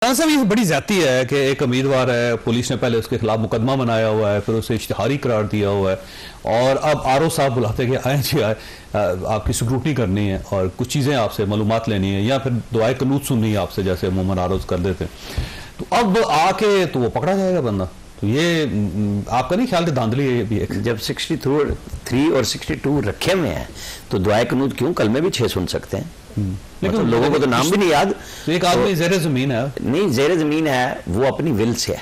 صاحب یہ بڑی زیادتی ہے کہ ایک امیدوار ہے، پولیس نے پہلے اس کے خلاف مقدمہ بنایا ہوا ہے، پھر اسے اشتہاری قرار دیا ہوا ہے، اور اب آر او صاحب بلاتے ہیں کہ آئیں جی آئے، آپ کی سکروٹنی کرنی ہے اور کچھ چیزیں آپ سے معلومات لینی ہے یا پھر دعائے قنوت سننی ہے آپ سے، جیسے عموماً آر اوز کر دیتے ہیں۔ تو اب آ کے تو وہ پکڑا جائے گا بندہ، تو یہ آپ کا نہیں خیال کہ دھاندلی ہے؟ بھی جب 63 اور 62 رکھے ہوئے ہیں تو دعائے قنوت کیوں؟ کل میں بھی 6 سن سکتے ہیں، لیکن لوگوں کو تو نام بھی نہیں یاد۔ ایک آدمی زیر زمین ہے، نہیں زیر زمین ہے، وہ اپنی ول سے ہے،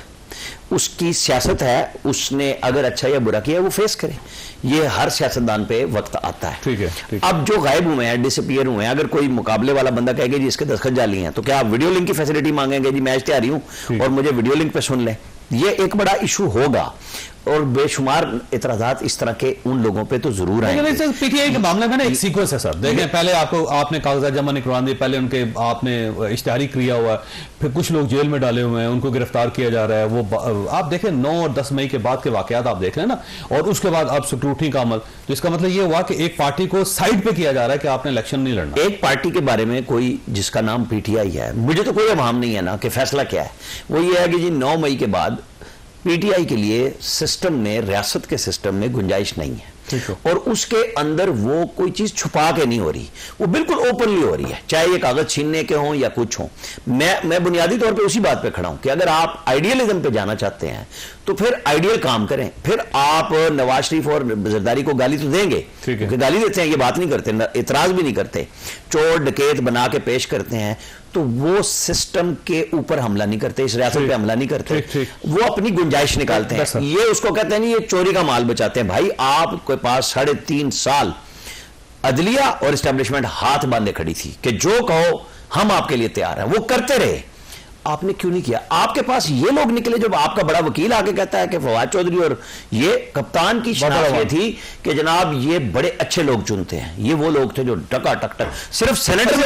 اس کی سیاست ہے، اس نے اگر اچھا یا برا کیا وہ فیس کرے، یہ ہر سیاستدان پہ وقت آتا ہے۔ ٹھیک ہے۔ اب جو غائب ہوئے ہیں، ڈس اپیئر ہوئے ہیں، اگر کوئی مقابلے والا بندہ کہے گا جی اس کے دستخط جعلی ہیں، تو کیا آپ ویڈیو لنک کی فیسلٹی مانگیں گے؟ جی میں اشتہاری ہوں اور مجھے ویڈیو لنک پہ سن لیں، یہ ایک بڑا ایشو ہوگا، اور بے شمار اعتراضات اس طرح کے ان لوگوں پہ تو ضرور آئیں گے۔ پی ٹی آئی کے معاملے میں نا ایک سیکوینس ہے سر، دیکھیں پہلے آپ نے کاغذات جمع نہیں کروا دی، پہلے ان کے آپ نے اشتہاری کیا ہوا ہے، پھر کچھ لوگ جیل میں ڈالے ہوئے ہیں، ان کو گرفتار کیا جا رہا ہے، وہ آپ دیکھیں 9 اور 10 مئی کے بعد کے واقعات آپ دیکھ لیں نا، اور اس کے بعد اب سکروٹنی کا عمل، تو اس کا مطلب یہ ہوا کہ ایک پارٹی کو سائڈ پہ کیا جا رہا ہے کہ آپ نے الیکشن نہیں لڑنا۔ ایک پارٹی کے بارے میں کوئی جس کا نام پی ٹی آئی ہے، مجھے تو کوئی ابہام نہیں ہے نا کہ فیصلہ کیا ہے، وہ یہ ہے کہ جی 9 مئی کے بعد پی ٹی آئی کے لیے سسٹم میں، ریاست کے سسٹم میں گنجائش نہیں ہے، اور اس کے اندر وہ کوئی چیز چھپا کے نہیں ہو رہی، وہ بالکل اوپنلی ہو رہی ہے، چاہے یہ کاغذ چھیننے کے ہوں یا کچھ ہوں۔ میں بنیادی طور پہ اسی بات پہ کھڑا ہوں کہ اگر آپ آئیڈیلزم پہ جانا چاہتے ہیں تو پھر آئیڈیل کام کریں، پھر آپ نواز شریف اور زرداری کو گالی تو دیں گے، کیونکہ گالی دیتے ہیں، یہ بات نہیں کرتے، اعتراض بھی نہیں کرتے، چور ڈکیت بنا کے پیش کرتے ہیں، تو وہ سسٹم کے اوپر حملہ نہیں کرتے، اس ریاست پہ حملہ نہیں کرتے، وہ اپنی گنجائش نکالتے ہیں، یہ اس کو کہتے ہیں نہیں یہ چوری کا مال بچاتے ہیں۔ بھائی آپ کے پاس 3.5 سال عدلیہ اور اسٹیبلشمنٹ ہاتھ باندھے کھڑی تھی کہ جو کہو ہم آپ کے لیے تیار ہیں، وہ کرتے رہے، آپ نے کیوں نہیں کیا؟ آپ کے پاس یہ لوگ نکلے، جب آپ کا بڑا وکیل آگے کہتا ہے کہ فواد چودھری اور یہ کپتان کی شناخت یہ تھی کہ جناب یہ بڑے اچھے لوگ چنتے ہیں، یہ وہ لوگ تھے جو ٹکا ٹک ٹک صرف سینیٹر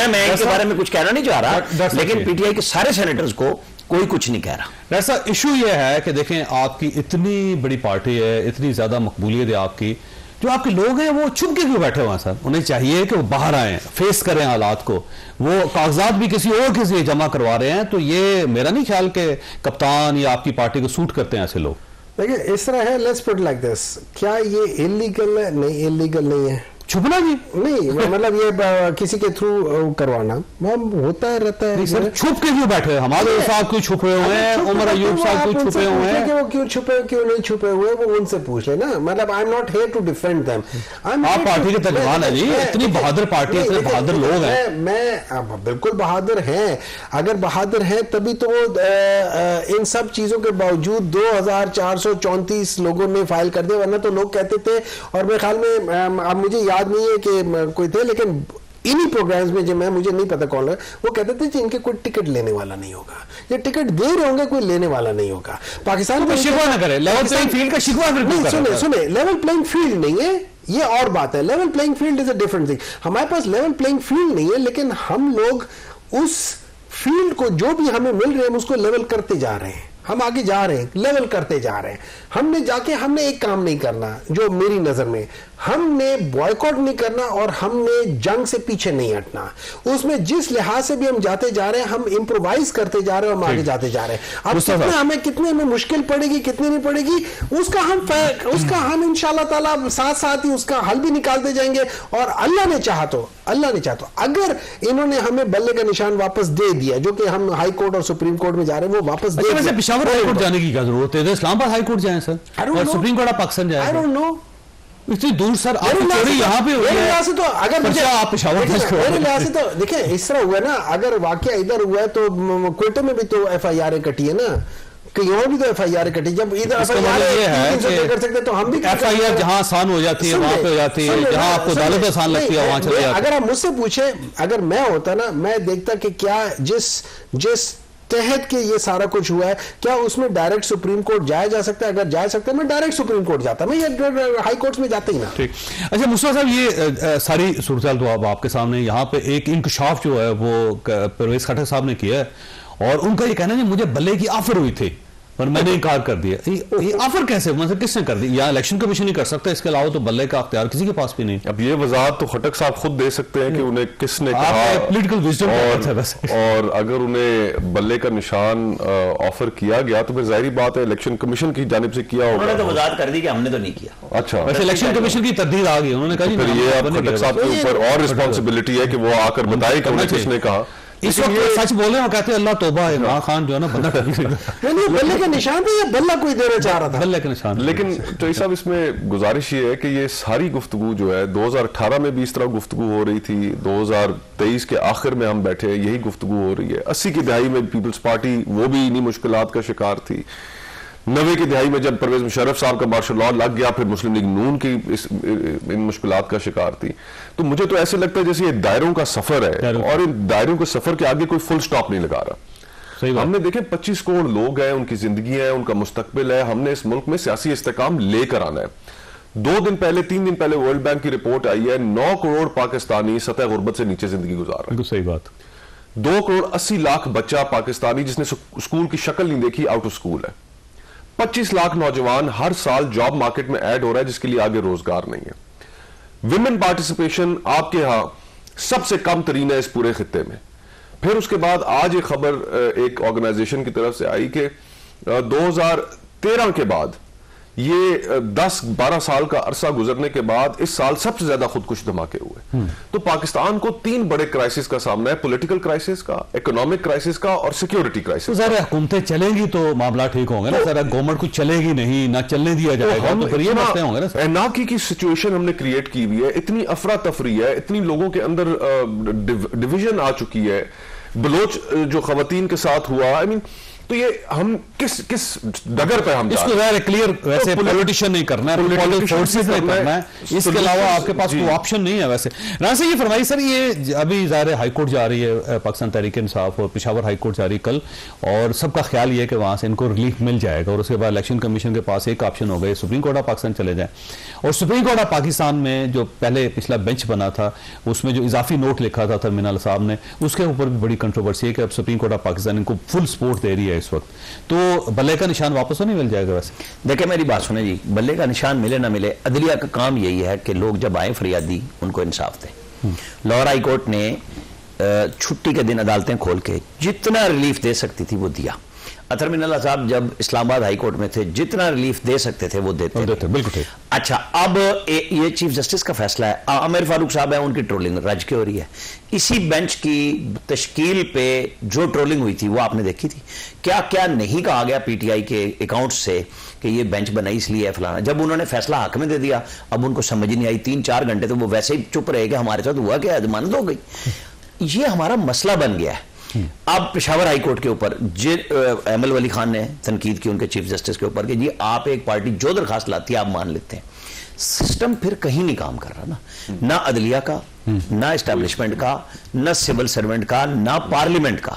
میں ان کے بارے میں کچھ کہنا نہیں چاہ رہا، لیکن پی ٹی آئی کے سارے سینیٹرز کو کوئی کچھ نہیں کہہ رہا۔ ایسا ایشو یہ ہے کہ دیکھیں آپ کی اتنی بڑی پارٹی ہے، اتنی زیادہ مقبولیت ہے آپ کی، جو آپ کے لوگ ہیں وہ چھپ کے کیوں بیٹھے ہوئے ہیں سر؟ انہیں چاہیے کہ وہ باہر آئیں، فیس کریں حالات کو، وہ کاغذات بھی کسی اور کے لیے جمع کروا رہے ہیں، تو یہ میرا نہیں خیال کہ کپتان یا آپ کی پارٹی کو سوٹ کرتے ہیں ایسے لوگ۔ دیکھیں اس طرح ہے، لیٹس پٹ لائک دس، کیا یہ انلیگل ہے؟ نہیں انلیگل نہیں ہے، چھپنا بھی نہیں، مطلب یہ کسی کے تھرو کروانا ہوتا ہے، رہتا ہے۔ سر چھپ کے کیوں بیٹھے ہیں؟ ہمارے صاحب کوئی چھپے ہوئے ہیں، عمر ایوب صاحب کوئی چھپے ہوئے ہیں، کہ وہ کیوں چھپے کیوں نہیں چھپے ہوئے، وہ ان سے پوچھ لیں نا، مطلب I am not here to defend them. آپ پارٹی کے ترجمان ہیں جی، اتنی بہادر پارٹی، اتنے بہادر لوگ ہیں۔ میں بالکل بہادر ہیں، اگر بہادر ہیں تبھی تو ان سب چیزوں کے باوجود 2434 لوگوں نے فائل کر دیا، ورنہ تو لوگ کہتے تھے، اور میرے خیال میں اب مجھے یاد نہیں ہے کہ کوئی تھے، لیکن انہی پروگرامز میں جو مجھے نہیں پتا کون ہے، وہ کہتے تھے کہ ان کے کوئی ٹکٹ لینے والا نہیں ہوگا، یہ ٹکٹ دے رہے ہوں گے، کوئی لینے والا نہیں ہوگا۔ پاکستان کو شکوہ نہ کرے، لیول پلینگ فیلڈ کا شکوہ نہیں، سنیں لیول پلینگ فیلڈ نہیں ہے، یہ اور بات ہے، level playing field is a different thing. ہمارے پاس لیول پلینگ فیلڈ نہیں ہے، لیکن ہم لوگ اس فیلڈ کو جو بھی ہمیں مل رہے ہیں اس کو لیول کرتے جا رہے ہیں، ہم آگے جا رہے ہیں، لیول کرتے جا رہے ہیں۔ ہم نے جا کے ہم نے ایک کام نہیں کرنا، جو میری نظر میں ہم نے بوائیکاٹ نہیں کرنا، اور ہم نے جنگ سے پیچھے نہیں ہٹنا، اس میں جس لحاظ سے بھی ہم جاتے جا رہے ہیں، ہم امپرووائز کرتے جا رہے ہیں، ہم آگے جاتے جا رہے ہیں۔ اب کتنے ہمیں مشکل پڑے گی، کتنی نہیں پڑے گی، اس کا ہم انشاءاللہ تعالیٰ ساتھ ساتھ ہی اس کا حل بھی نکالتے جائیں گے، اور اللہ نے چاہا تو اگر انہوں نے ہمیں بلے کا نشان واپس دے دیا، جو کہ ہم ہائی کورٹ اور سپریم کورٹ میں جا رہے ہیں، وہ واپس دے دیا۔ پشاور ہائی کورٹ جانے کی کیا ضرورت ہے؟ اسلام آباد ہائی کورٹ جائیں سر، اور سپریم کورٹ پاکستان جائیں۔ I don't know، اتنی دور سر، آپ کی چوری یہاں پہ ہوئی ہے، میرے لحاظ سے تو اگر آپ پشاور میرے لحاظ سے تو دیکھیں اس طرح ہوا ہے نا، اگر واقعہ ادھر ہوا ہے تو کوئٹہ میں بھی تو ایف آئی آر کٹی ہے نا، کہ یہاں بھی تو ایف آئی آر کٹی، جب ادھر ایف آئی آر کر سکتے تو ہم بھی ایف آئی آر جہاں آسان ہو جاتی ہے وہاں پہ ہو جاتی ہے، جہاں آپ کو عدالت آسان لگتی ہے وہاں چلے جاتے ہیں۔ اگر آپ مجھ سے پوچھیں، اگر میں ہوتا نا، میں دیکھتا کہ کیا جس تحت کہ یہ سارا کچھ ہوا ہے، کیا اس میں ڈائریکٹ سپریم کورٹ جایا جا سکتا ہے؟ اگر جا سکتا ہے میں ڈائریکٹ سپریم کورٹ جاتا، میں یہ ہائی کورٹس میں جاتا ہی نا۔ ٹھیک، اچھا مصطفیٰ صاحب، یہ ساری صورتحال تو اب آپ کے سامنے، یہاں پہ ایک انکشاف جو ہے وہ پرویز خٹک صاحب نے کیا ہے، اور ان کا یہ کہنا ہے کہ مجھے بلے کی آفر ہوئی تھی پر میں نے انکار کر دیا. یہ آفر کیسے مطلب کس نے کر دی؟ یا الیکشن کمیشن ہی کر سکتا ہے, اس کے علاوہ تو بلے کا اختیار کسی کے پاس بھی نہیں. اب یہ وضاحت تو خٹک صاحب خود دے سکتے ہیں کہ انہیں کس نے کہا, پولیٹیکل وزڈم اور اگر انہیں بلے کا نشان آفر کیا گیا تو پھر ظاہری بات ہے الیکشن کمیشن کی جانب سے کیا انہوں نے تو ہوگا. وضاحت کر دی کہ ہم نے تو نہیں کیا. اچھا, ویسے الیکشن کمیشن کی تردید آ گئی, انہوں نے کہا جی پھر یہ اب خٹک صاحب کے اوپر اور رسپانسبلٹی ہے کہ وہ آ کر بتائے کہ انہیں کس نے کہا. اس وقت سچ بولے ہیں, وہ کہتے ہیں اللہ توبہ ہے, عمران خان جو ہے نا بندہ نہیں بلے کا نشان تھا یا بلہ کوئی دینا چاہ رہا تھا؟ بلے کے نشان. لیکن چوئی صاحب اس میں گزارش یہ ہے کہ یہ ساری گفتگو جو ہے 2018 میں بھی اس طرح گفتگو ہو رہی تھی, 2023 کے آخر میں ہم بیٹھے یہی گفتگو ہو رہی ہے. 80 کی دہائی میں پیپلز پارٹی وہ بھی انہی مشکلات کا شکار تھی. 90 کی دہائی میں جب پرویز مشرف صاحب کا مارشل لاء لگ گیا پھر مسلم لیگ نون کی ان مشکلات کا شکار تھی. تو مجھے تو ایسے لگتا ہے جیسے یہ دائروں کا سفر ہے اور ان دائروں کے سفر کے آگے کوئی فل سٹاپ نہیں لگا رہا. ہم نے دیکھیں 25 کروڑ لوگ ہیں, ان کی زندگی ہے, ان کا مستقبل ہے. ہم نے اس ملک میں سیاسی استحکام لے کر آنا ہے. 3 دن پہلے ورلڈ بینک کی رپورٹ آئی ہے 9 کروڑ پاکستانی سطح غربت سے نیچے زندگی گزار رہے ہیں. صحیح بات. 2 کروڑ 80 لاکھ بچہ پاکستانی جس نے اسکول کی شکل نہیں دیکھی آؤٹ آف اسکول ہے. 25 لاکھ نوجوان ہر سال جاب مارکیٹ میں ایڈ ہو رہا ہے جس کے لیے آگے روزگار نہیں ہے. ویمن پارٹیسپیشن آپ کے ہاں سب سے کم ترین ہے اس پورے خطے میں. پھر اس کے بعد آج ایک خبر ایک آرگنائزیشن کی طرف سے آئی کہ 2013 کے بعد یہ 10-12 سال کا عرصہ گزرنے کے بعد اس سال سب سے زیادہ خودکش دھماکے ہوئے. تو پاکستان کو 3 بڑے کرائسس کا سامنا ہے, پولیٹیکل کرائسس کا, اکنامک کرائسس کا اور سیکیورٹی کرائسس. ذرا حکومتیں چلیں گی تو معاملہ ٹھیک ہوں گے نا. ذرا گورنمنٹ کو چلے گی نہیں, نہ چلنے دیا جائے گا تو پھر یہ مسئلے ہوں گے نا. ایناکی کی سچویشن ہم نے کریٹ کی ہوئی ہے, اتنی افراتفری ہے, اتنی لوگوں کے اندر ڈویژن آ چکی ہے. بلوچ جو خواتین کے ساتھ ہوا, تو یہ ہم کس ڈگر پہ ہم اس کو ظاہر کلیئر ویسے پولیٹیشین نہیں کرنا ہے, پولیٹیکل فورسز نہیں کرنا ہے, اس کے علاوہ آپ کے پاس کوئی آپشن نہیں ہے. ویسے رانا سے یہ فرمائی سر, یہ ابھی ظاہر ہائی کورٹ جا رہی ہے پاکستان تحریک انصاف اور پشاور ہائی کورٹ جا رہی کل, اور سب کا خیال یہ ہے کہ وہاں سے ان کو ریلیف مل جائے گا, اور اس کے بعد الیکشن کمیشن کے پاس ایک آپشن ہو گئے سپریم کورٹ آف پاکستان چلے جائیں. اور سپریم کورٹ آف پاکستان میں جو پہلے پچھلا بینچ بنا تھا اس میں جو اضافی نوٹ لکھا تھا ترمینل صاحب نے, اس کے اوپر بھی بڑی کنٹروورسی ہے کہ اب سپریم کورٹ آف پاکستان ان کو فل سپورٹ دے رہی ہے اس وقت. تو بلے کا نشان واپس تو نہیں مل جائے گا؟ ویسے دیکھیں میری بات سنیں جی, بلے کا نشان ملے نہ ملے, عدلیہ کا کام یہی ہے کہ لوگ جب آئیں فریادی ان کو انصاف دیں. لاہور ہائی کورٹ نے چھٹی کے دن عدالتیں کھول کے جتنا ریلیف دے سکتی تھی وہ دیا. اطہر من اللہ صاحب جب اسلام آباد ہائی کورٹ میں تھے جتنا ریلیف دے سکتے تھے وہ دیتے تھے. بالکل ٹھیک. اچھا, اب یہ چیف جسٹس کا فیصلہ ہے. عامر فاروق صاحب ہیں, ان کی ٹرولنگ رج کے ہو رہی ہے. اسی بینچ کی تشکیل پہ جو ٹرولنگ ہوئی تھی وہ آپ نے دیکھی تھی. کیا کیا نہیں کہا گیا پی ٹی آئی کے اکاؤنٹ سے کہ یہ بینچ بنائی اس لیے ہے فلانا. جب انہوں نے فیصلہ حق میں دے دیا اب ان کو سمجھ نہیں آئی. 3-4 گھنٹے تو وہ ویسے ہی چپ رہے کہ ہمارے ساتھ ہوا کیا, ضمانت ہو گئی. یہ ہمارا مسئلہ بن گیا ہے. اب پشاور ہائی کورٹ کے اوپر ایمل ولی خان نے تنقید کی ان کے چیف جسٹس کے اوپر کہ جی آپ ایک پارٹی جو درخواست لاتی ہے آپ مان لیتے ہیں. سسٹم پھر کہیں نہیں کام کر رہا نا, نہ عدلیہ کا, نہ اسٹیبلشمنٹ کا, نہ سول سرونٹ کا, نہ پارلیمنٹ کا.